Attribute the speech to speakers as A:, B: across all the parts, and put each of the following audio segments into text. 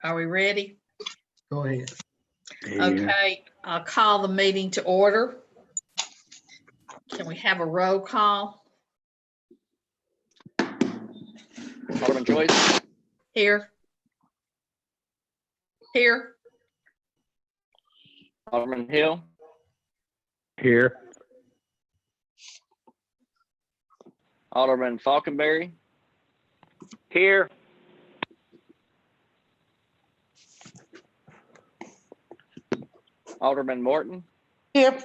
A: Are we ready?
B: Go ahead.
A: Okay, I'll call the meeting to order. Can we have a roll call?
C: Alderman Joyce,
A: Here. Here.
C: Alderman Hill,
D: Here.
C: Alderman Falconberry,
D: Here.
C: Alderman Morton,
E: Here.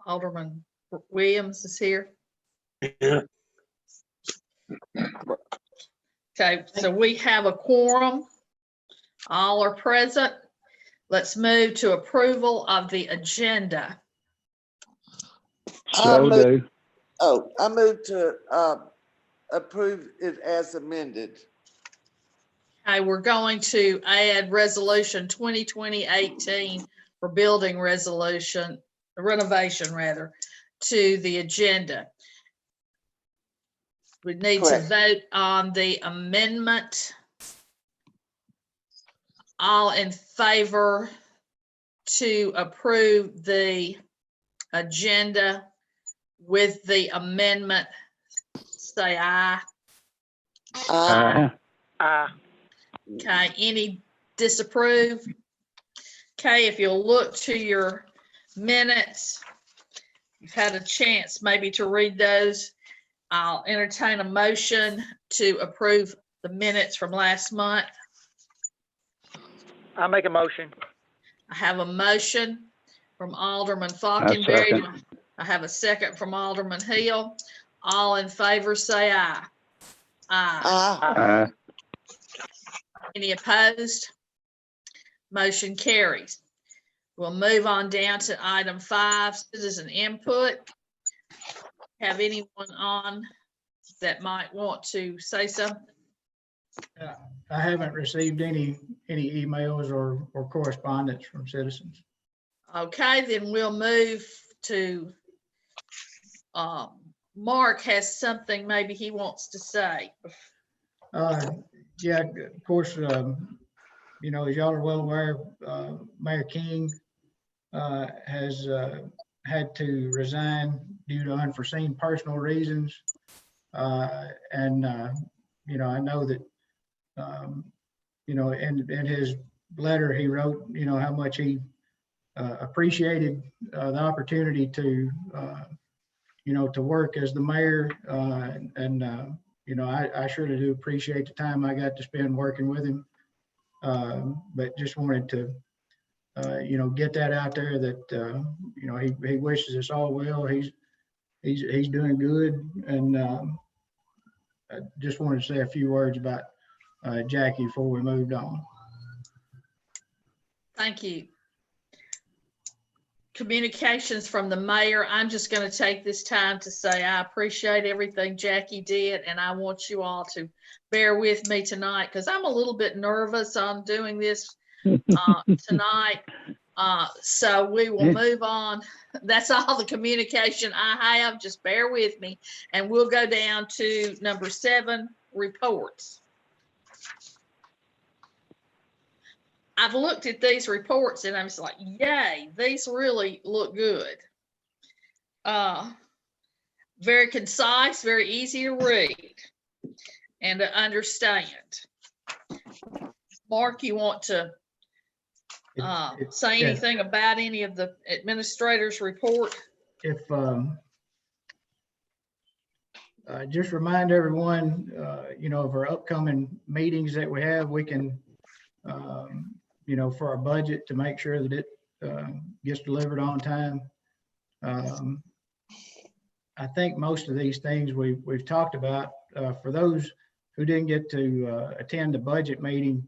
A: Alderman Williams is here.
D: Yeah.
A: Okay, so we have a quorum. All are present. Let's move to approval of the agenda.
D: So do.
E: I move to approve it as amended.
A: Okay, we're going to add resolution 2020-18 for building resolution, renovation rather, to the agenda. We need to vote on the amendment. All in favor to approve the agenda with the amendment, say aye. Okay, any disapprove? Okay, if you'll look to your minutes, you've had a chance maybe to read those. I'll entertain a motion to approve the minutes from last month.
D: I make a motion.
A: I have a motion from Alderman Falconberry. I have a second from Alderman Hill. All in favor, say aye. Aye. Any opposed? Motion carries. We'll move on down to item 5, citizen input. Have anyone on that might want to say something?
B: I haven't received any emails or correspondence from citizens.
A: Okay, then we'll move to Mark has something maybe he wants to say.
B: Yeah, of course, you know, as y'all are well aware, Mayor King has had to resign due to unforeseen personal reasons. And you know, I know that, you know, in his letter, he wrote, you know, how much he appreciated the opportunity to, you know, to work as the mayor. And you know, I surely do appreciate the time I got to spend working with him. But just wanted to, you know, get that out there that, you know, he wishes us all well. He's doing good. And I just wanted to say a few words about Jackie before we moved on.
A: Thank you. Communications from the mayor. I'm just going to take this time to say I appreciate everything Jackie did, and I want you all to bear with me tonight because I'm a little bit nervous on doing this tonight. So we will move on. That's all the communication I have. Just bear with me, and we'll go down to number 7, reports. I've looked at these reports and I'm just like, yay, these really look good. Very concise, very easy to read and to understand. Mark, you want to say anything about any of the administrator's report?
B: If just remind everyone, you know, of our upcoming meetings that we have, we can, you know, for our budget to make sure that it gets delivered on time. I think most of these things we've talked about. For those who didn't get to attend the budget meeting,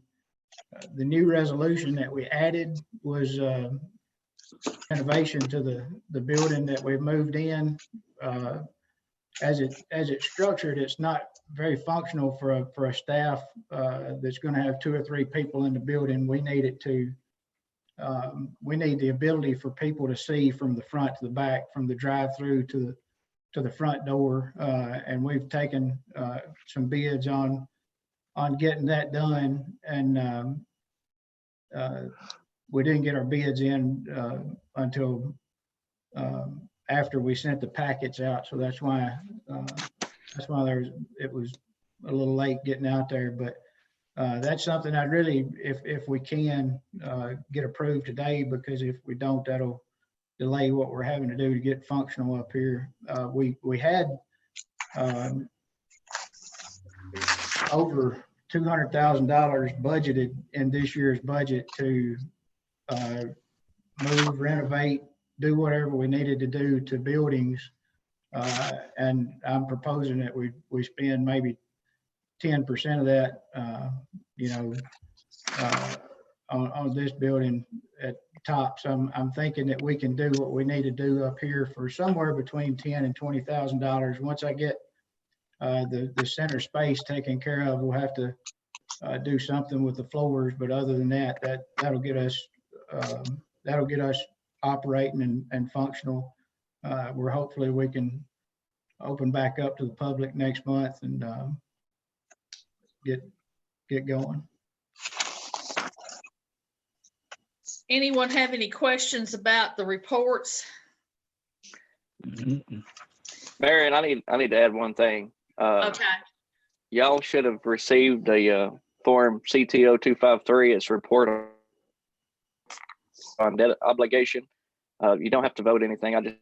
B: the new resolution that we added was renovation to the building that we've moved in. as it's structured, it's not very functional for a staff that's going to have 2 or 3 people in the building. We need it to. We need the ability for people to see from the front to the back, from the drive-through to the front door, and we've taken some bids on getting that done, and we didn't get our bids in until after we sent the packets out, so that's why it was a little late getting out there. But that's something I'd really, if we can, get approved today, because if we don't, that'll delay what we're having to do to get functional up here. We had over $200,000 budgeted in this year's budget to move, renovate, do whatever we needed to do to buildings. And I'm proposing that we spend maybe 10% of that, on this building at top. So I'm thinking that we can do what we need to do up here for somewhere between $10,000 and $20,000. Once I get the center space taken care of, we'll have to do something with the floors. But other than that, that'll get us operating and functional. Where hopefully we can open back up to the public next month and get going.
A: Anyone have any questions about the reports?
C: Marion, I need to add one thing.
A: Okay.
C: Y'all should have received a form CTO 253. It's report on debt obligation. You don't have to vote anything. I just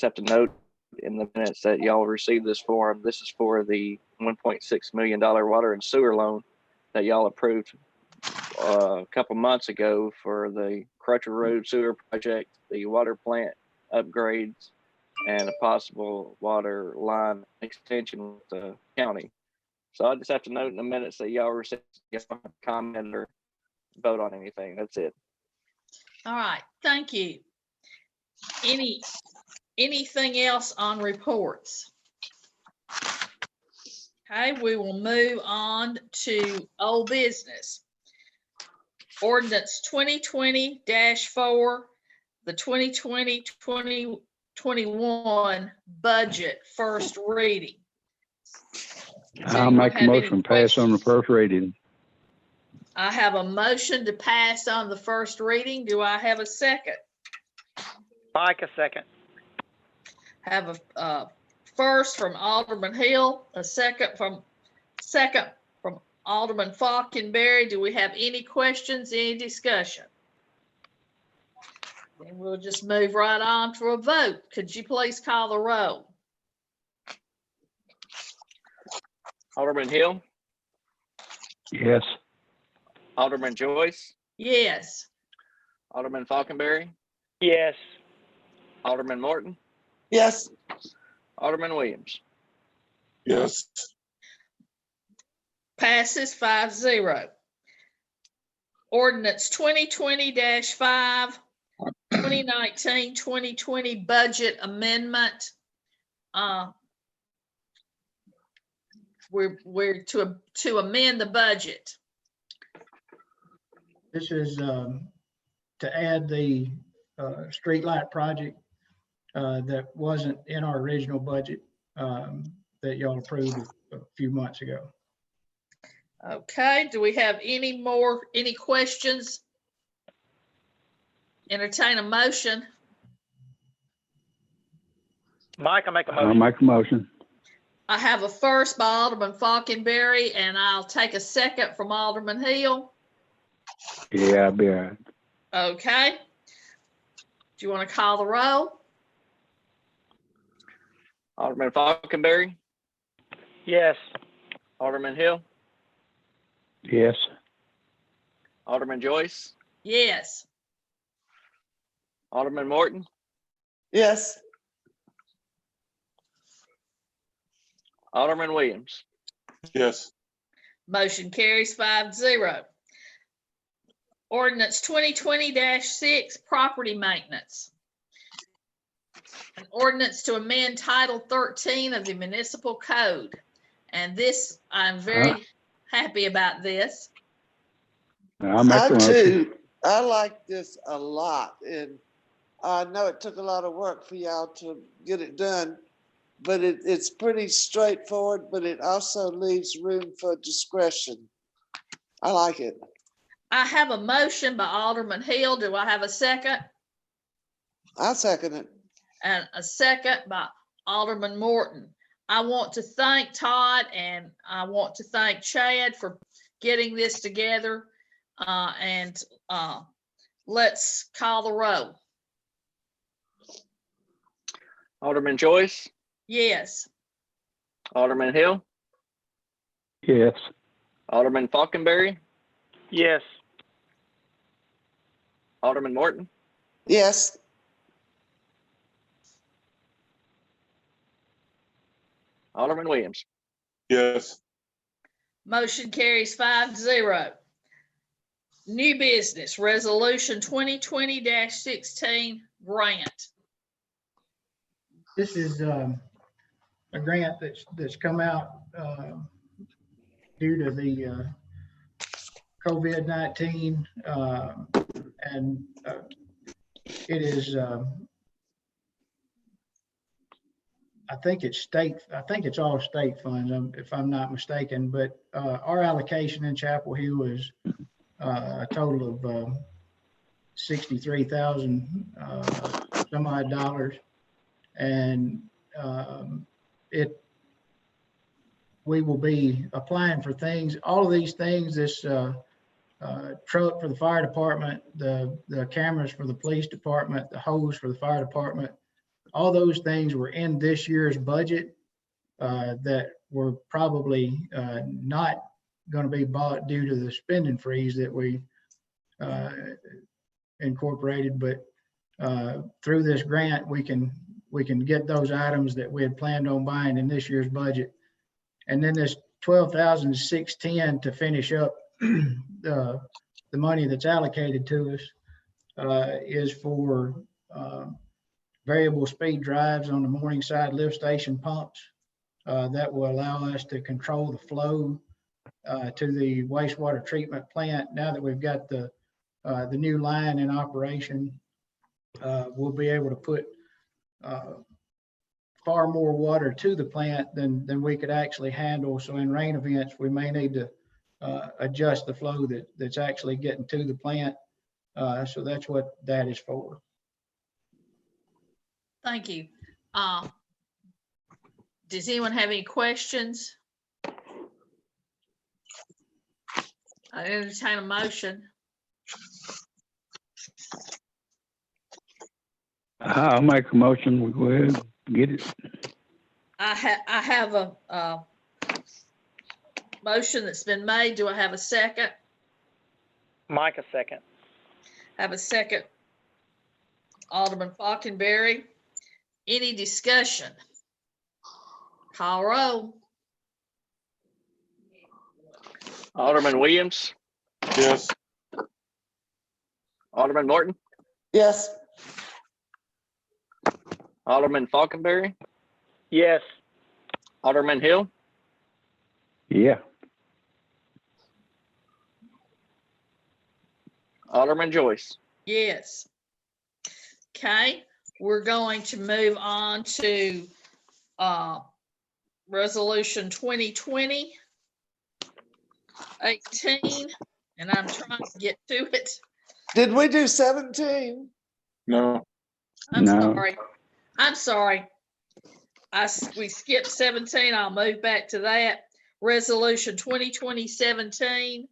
C: have to note in the minutes that y'all received this form. This is for the $1.6 million water and sewer loan that y'all approved a couple months ago for the Crutcher Road sewer project, the water plant upgrades, and a possible water line extension with the county. So I just have to note in the minutes that y'all received, y'all don't have to comment or vote on anything. That's it.
A: All right, thank you. Anything else on reports? Okay, we will move on to old business. Ordinance 2020-4, the 2020-2021 budget first reading.
F: I'll make a motion to pass on the first reading.
A: I have a motion to pass on the first reading. Do I have a second?
D: Mike, a second.
A: Have a first from Alderman Hill, a second from Alderman Falconberry. Do we have any questions, any discussion? Then we'll just move right on to a vote. Could you please call the roll?
C: Alderman Hill,
F: Yes.
C: Alderman Joyce,
A: Yes.
C: Alderman Falconberry,
D: Yes.
C: Alderman Morton,
E: Yes.
C: Alderman Williams.
E: Yes.
A: Passes 5-0. Ordinance 2020-5, 2019-2020 budget amendment. We're to amend the budget.
B: This is to add the streetlight project that wasn't in our original budget that y'all approved a few months ago.
A: Okay, do we have any questions? Entertain a motion.
D: Mike, I make a
F: I'll
D: motion.
F: make a motion.
A: I have a first by Alderman Falconberry, and I'll take a second from Alderman Hill.
F: Yeah, I'll be all right.
A: Okay. Do you want to call the roll?
C: Alderman Falconberry,
D: Yes.
C: Alderman Hill,
F: Yes.
C: Alderman Joyce,
A: Yes.
C: Alderman Morton,
E: Yes.
C: Alderman Williams.
E: Yes.
A: Motion carries 5-0. Ordinance 2020-6, property maintenance. an ordinance to amend Title 13 of the Municipal Code. And this, I'm very happy about this.
F: I'll make
E: I
F: the motion.
E: too, I like this a lot, and I know it took a lot of work for y'all to get it done, but it's pretty straightforward, but it also leaves room for discretion. I like it.
A: I have a motion by Alderman Hill. Do I have a second?
E: I'll second it.
A: And a second by Alderman Morton. I want to thank Todd and I want to thank Chad for getting this together. Let's call the roll.
C: Alderman Joyce,
A: Yes.
C: Alderman Hill,
F: Yes.
C: Alderman Falconberry,
D: Yes.
C: Alderman Morton,
E: Yes.
C: Alderman Williams.
E: Yes.
A: Motion carries 5-0. New business, resolution 2020-16 grant.
B: This is a grant that's come out due to the COVID-19, and it is I think it's all state funds, if I'm not mistaken, but our allocation in Chapel Hill is a total of $63,000 some odd dollars, and we will be applying for things, all of these things, this truck for the fire department, the cameras for the police department, the hose for the fire department, all those things were in this year's budget that were probably not going to be bought due to the spending freeze that we incorporated. But through this grant, we can get those items that we had planned on buying in this year's budget. And then this $12,610 to finish up the money that's allocated to us is for variable speed drives on the Morningside lift station pumps that will allow us to control the flow to the wastewater treatment plant. Now that we've got the new line in operation, we'll be able to put far more water to the plant than we could actually handle. So in rain events, we may need to adjust the flow that's actually getting to the plant. So that's what that is for.
A: Thank you. Does anyone have any questions? I entertain a motion.
F: I'll make a motion. We go ahead and get it.
A: I have a motion that's been made. Do I have a second?
D: Mike, a second.
A: Have a second. Alderman Falconberry. Any discussion? Call roll.
C: Alderman Williams,
E: Yes.
C: Alderman Morton,
E: Yes.
C: Alderman Falconberry,
D: Yes.
C: Alderman Hill,
F: Yeah.
C: Alderman Joyce.
A: Yes. Okay, we're going to move on to resolution 2020-18, and I'm trying to get to it.
E: Did we do 17? No.
F: No.
A: I'm sorry. We skipped 17. I'll move back to that. Resolution 2020-17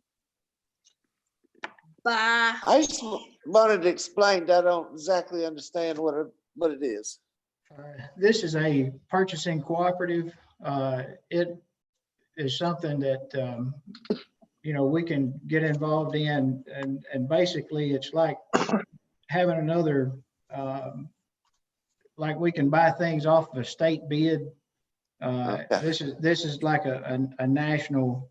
A: by,
E: I just wanted to explain. I don't exactly understand what it is.
B: This is a purchasing cooperative. It is something that we can get involved in, and basically it's like having another, like we can buy things off of a state bid.
E: Okay.
B: This is like a national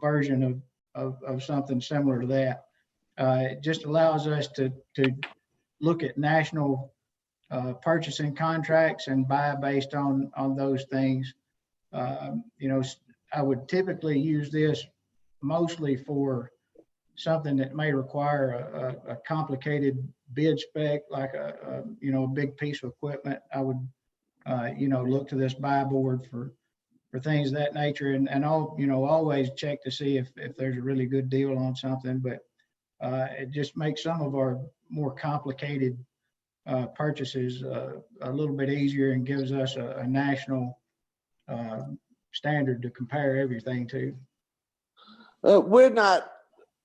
B: version of something similar to that. It just allows us to look at national purchasing contracts and buy based on those things. You know, I would typically use this mostly for something that may require a complicated bid spec, like a you know, a big piece of equipment. I would you know, look to this buy board for things of that nature, and all, you know, always check to see if there's a really good deal on something. But it just makes some of our more complicated purchases a little bit easier, and gives us a national standard to compare everything to.
E: We're not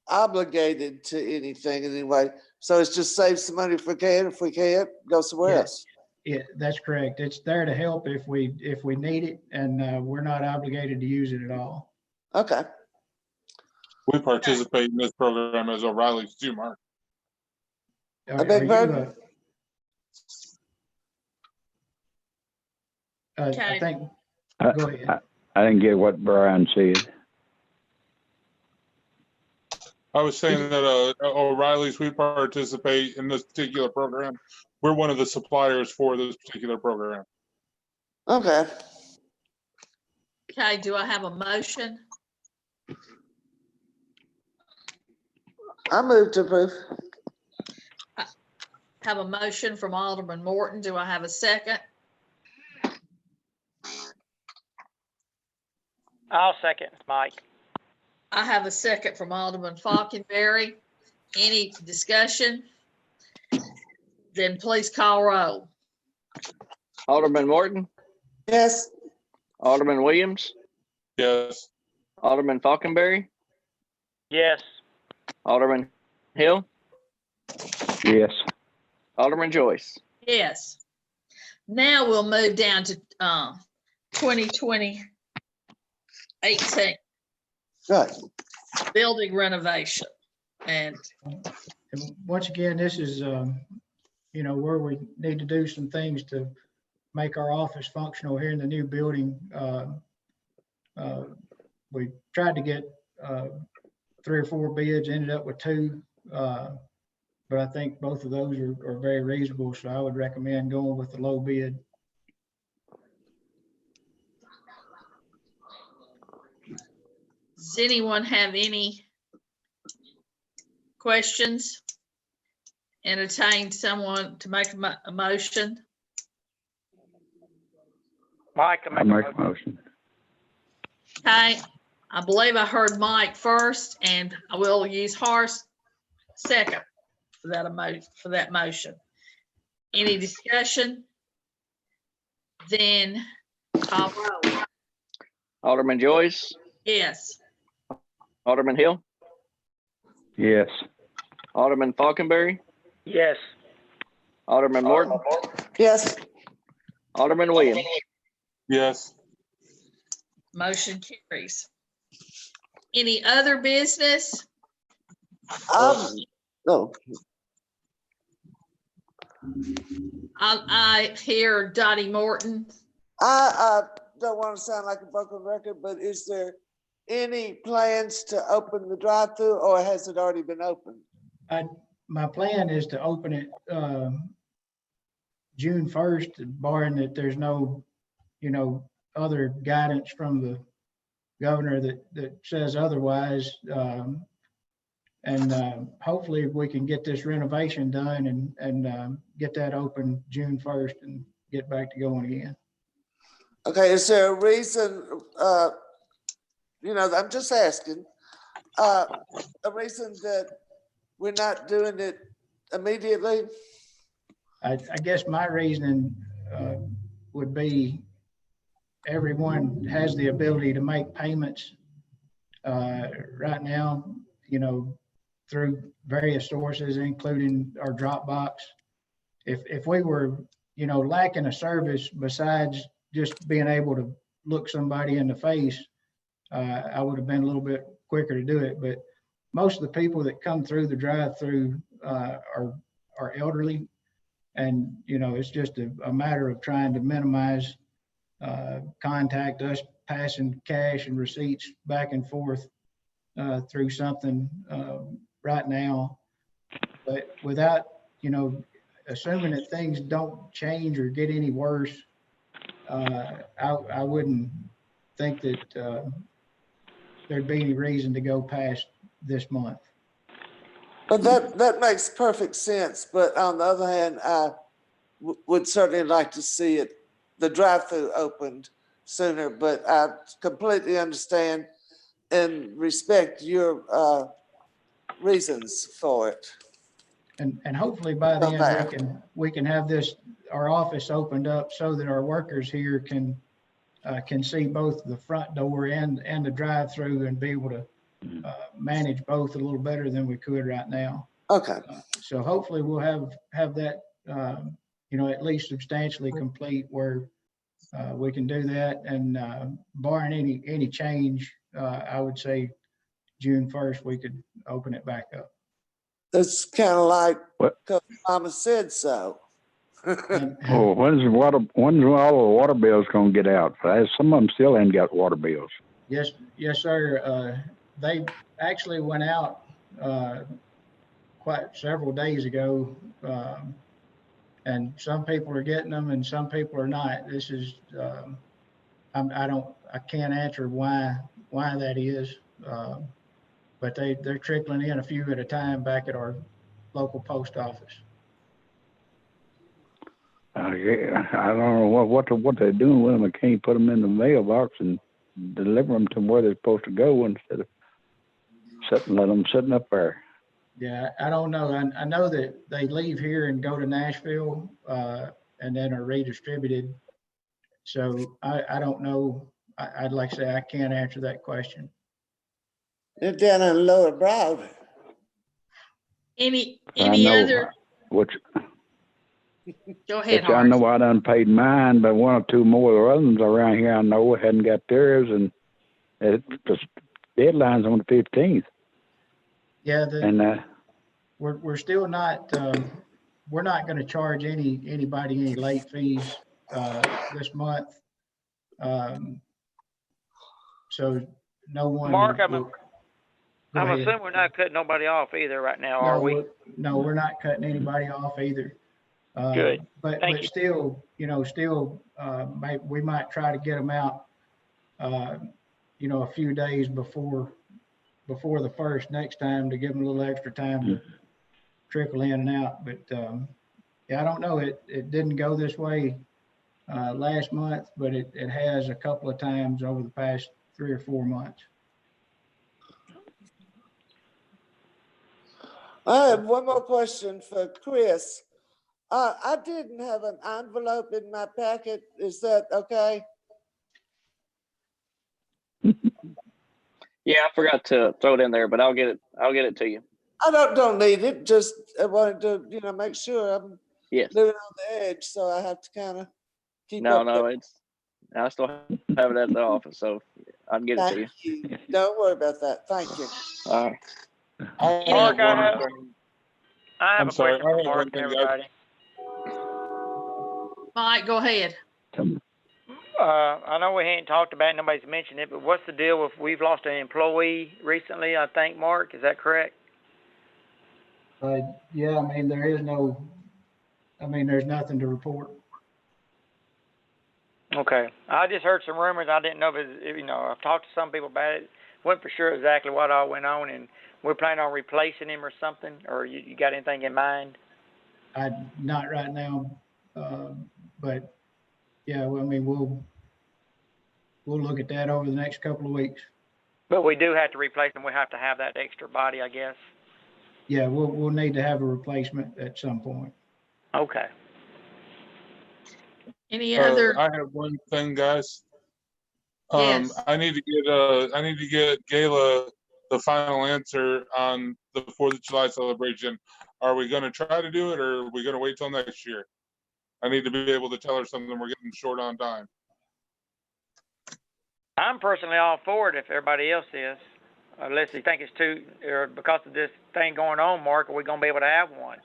E: obligated to anything anyway, so it's just save some money if we can. If we can't, go somewhere else.
B: Yeah, that's correct. It's there to help if we need it, and we're not obligated to use it at all.
E: Okay.
G: We participate in this program as O'Reilly's too, Mark.
B: Are
E: beg
B: you,
E: pardon?
A: Okay.
B: I think,
F: I,
B: go ahead.
F: I didn't get what Brian said.
G: I was saying that O'Reilly's, we participate in this particular program. We're one of the suppliers for this particular program.
E: Okay.
A: Okay, do I have a motion?
E: I move to approve.
A: Have a motion from Alderman Morton. Do I have a second?
D: I'll second, Mike.
A: I have a second from Alderman Falconberry. Any discussion? Then please call roll.
C: Alderman Morton,
E: Yes.
C: Alderman Williams,
G: Yes.
C: Alderman Falconberry,
D: Yes.
C: Alderman Hill,
F: Yes.
C: Alderman Joyce.
A: Yes. Now we'll move down to 2020-18
E: Good.
A: building renovation. And
B: And once again, this is, you know, where we need to do some things to make our office functional here in the new building. We tried to get 3 or 4 bids, ended up with 2. But I think both of those are very reasonable, so I would recommend going with the low bid.
A: does anyone have any questions? Entertain someone to make a motion?
D: Mike,
F: I make a motion.
A: Okay, I believe I heard Mike first, and I will use Horace second for that motion. Any discussion? Then call roll.
C: Alderman Joyce,
A: Yes.
C: Alderman Hill,
F: Yes.
C: Alderman Falconberry,
D: yes.
C: Alderman Morton,
E: Yes.
C: Alderman Williams.
G: Yes.
A: Motion carries. Any other business?
E: No.
A: I hear Dottie Morton.
E: I don't want to sound like a broken record, but is there any plans to open the drive-through, or has it already been opened?
B: My plan is to open it June 1st, barring that there's no, you know, other guidance from the governor that says otherwise. And hopefully we can get this renovation done and get that open June 1st and get back to going again.
E: Okay, is there a reason, you know, I'm just asking, a reason that we're not doing it immediately?
B: I guess my reasoning would be everyone has the ability to make payments right now, you know, through various sources, including our Dropbox. If we were, you know, lacking a service besides just being able to look somebody in the face, I would have been a little bit quicker to do it. But most of the people that come through the drive-through are elderly, and you know, it's just a matter of trying to minimize contact, us passing cash and receipts back and forth through something right now. But without, you know, assuming that things don't change or get any worse, I wouldn't think that there'd be any reason to go past this month.
E: But that makes perfect sense. But on the other hand, I would certainly like to see the drive-through opened sooner. But I completely understand and respect your reasons for it.
B: And hopefully by then we can have our office opened up so that our workers here can see both the front door and the drive-through and be able to manage both a little better than we could right now.
E: Okay.
B: So hopefully we'll have that, at least substantially complete where we can do that. And barring any change, I would say June 1st, we could open it back up.
E: That's kind of like,
F: What?
E: because Mama said so.
F: Oh, when's all the water bills gonna get out? Some of them still ain't got water bills.
B: Yes, sir. They actually went out quite several days ago, and some people are getting them and some people are not. This is I can't answer why that is, but they're trickling in a few at a time back at our local post office.
F: Yeah, I don't know what they're doing with them. They can't put them in the mailbox and deliver them to where they're supposed to go instead of let them sitting up there.
B: Yeah, I don't know. I know that they leave here and go to Nashville and then are redistributed. So I don't know. I'd like to say I can't answer that question.
E: They're down in Lower Broward.
A: Any
F: know,
A: other? Go ahead,
F: I know I done paid mine, but one or two more of the others around here I know hadn't got theirs, and the deadline's on the 15th.
B: Yeah,
F: and
B: we're still not. We're not going to charge anybody any late fees this month. So no one.
D: Mark, I'm assuming we're not cutting nobody off either right now, are we?
B: No, we're not cutting anybody off either.
D: Good.
B: But still, we might try to get them out, a few days before the first next time to give them a little extra time to trickle in and out. But yeah, I don't know. It didn't go this way last month, but it has a couple of times over the past 3 or 4 months.
E: I have one more question for Chris. I didn't have an envelope in my packet. Is that okay?
C: Yeah, I forgot to throw it in there, but I'll get it to you.
E: I don't need it. Just I wanted to make sure I'm
C: Yes.
E: living on the edge, so I have to kind of keep
C: No,
E: up.
C: I still have it at the office, so I can get it to you.
E: Thank you. Don't worry about that. Thank you.
C: All right.
D: Mark, I have
G: I'm
D: a
G: sorry,
D: question
G: I
D: for
G: have
D: Mark
G: one
D: and
G: thing,
D: everybody.
A: Mike, go ahead.
D: I know we ain't talked about it, nobody's mentioned it, but what's the deal with, we've lost an employee recently, I think, Mark, is that correct?
B: Yeah, there's nothing to report.
D: Okay. I just heard some rumors. I didn't know if it, I've talked to some people about it. Wasn't for sure exactly what all went on, and we're planning on replacing him or something, or you got anything in mind?
B: Not right now, but yeah, we'll look at that over the next couple of weeks.
D: But we do have to replace him. We have to have that extra body, I guess.
B: Yeah, we'll need to have a replacement at some point.
D: Okay.
A: Any other?
G: I have one thing, guys.
A: Yes.
G: I need to get Gayla the final answer on the 4th of July celebration. Are we going to try to do it, or are we going to wait till next year? I need to be able to tell her something. We're getting short on time.
D: I'm personally all for it if everybody else is. Unless you think it's too, or because of this thing going on, Mark, are we going to be able to have one?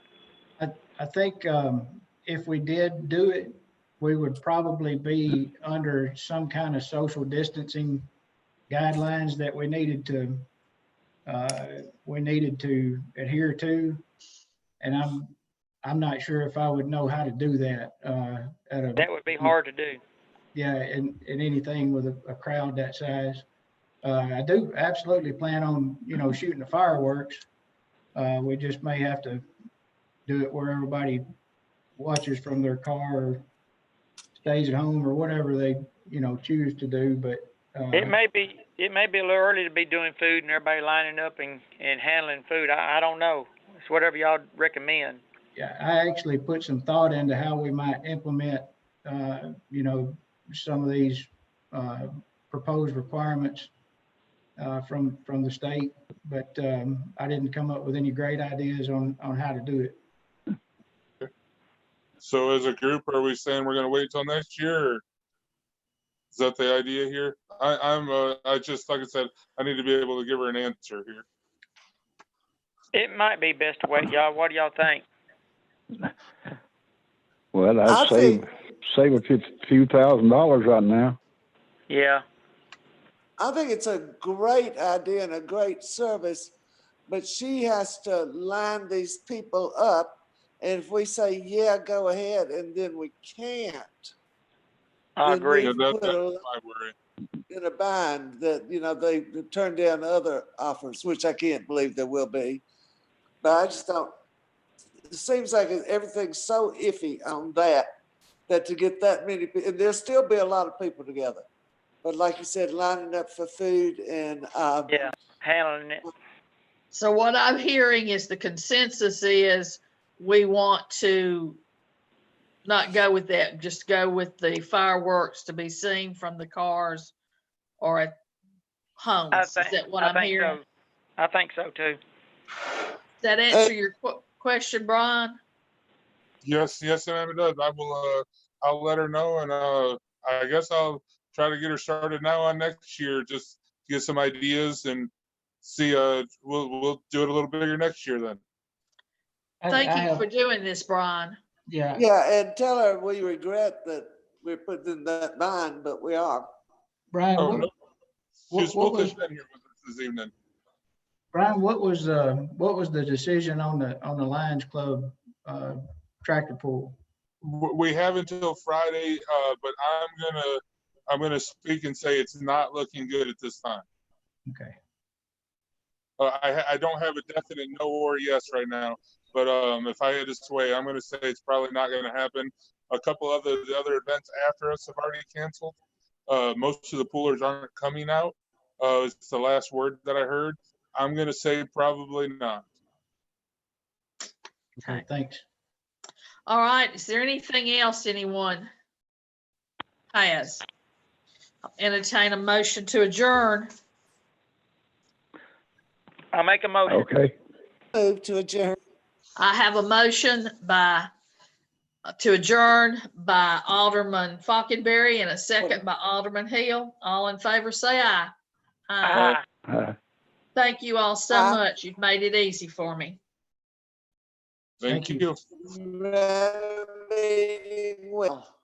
B: I think if we did do it, we would probably be under some kind of social distancing guidelines that we needed to adhere to. And I'm not sure if I would know how to do that, at a.
D: That would be hard to do.
B: Yeah, and anything with a crowd that size. I do absolutely plan on, shooting the fireworks. We just may have to do it where everybody watches from their car or stays at home or whatever they, choose to do, but.
D: It may be a little early to be doing food and everybody lining up and handling food. I don't know. It's whatever y'all recommend.
B: Yeah, I actually put some thought into how we might implement, some of these proposed requirements from the state, but I didn't come up with any great ideas on how to do it.
G: So as a group, are we saying we're gonna wait till next year? Or is that the idea here? I just, like I said, I need to be able to give her an answer here.
D: It might be best to wait, y'all. What do y'all think?
F: Well,
E: I
F: I'd save a few $1,000s right now.
D: Yeah.
E: I think it's a great idea and a great service, but she has to line these people up. And if we say, yeah, go ahead, and then we can't,
D: I
E: then
D: agree.
G: Yeah,
E: we've
G: that's
E: put her
G: my worry.
E: in a bind that, they turn down other offers, which I can't believe there will be. But I just don't, it seems like everything's so iffy on that to get that many people, and there'll still be a lot of people together. But like you said, lining up for food and
D: Yeah, handling it.
A: So what I'm hearing is the consensus is we want to not go with that, just go with the fireworks to be seen from the cars or at homes. Is that what I'm hearing?
D: So. I think so too.
A: Does that answer your question, Brian?
G: Yes, ma'am, it does. I will, I'll let her know, and I guess I'll try to get her started now on next year, just to get some ideas and see, we'll do it a little bigger next year then.
A: Thank you for doing this, Brian.
B: Yeah.
E: yeah, and tell her we regret that we're put in that bind, but we are.
B: Brian,
G: Oh, no. She's
B: what
G: supposed to
B: was,
G: have been here with us this evening.
B: Brian, what was the decision on the Lions Club tractor pull?
G: We have until Friday, but I'm gonna speak and say it's not looking good at this time.
B: Okay.
G: I don't have a definite no or yes right now, but if I had to sway, I'm gonna say it's probably not gonna happen. A couple of the other events after us have already canceled. Most of the poolers aren't coming out. It's the last word that I heard. I'm gonna say probably not.
B: Okay, thanks.
A: All right. Is there anything else anyone has? I'll entertain a motion to adjourn.
D: I'll make a motion.
F: Okay.
E: Move to adjourn.
A: I have a motion to adjourn by Alderman Falconberry and a second by Alderman Hill. All in favor, say aye. Aye. Thank you all so much. You've made it easy for me.
G: Thank you.
E: Meeting well.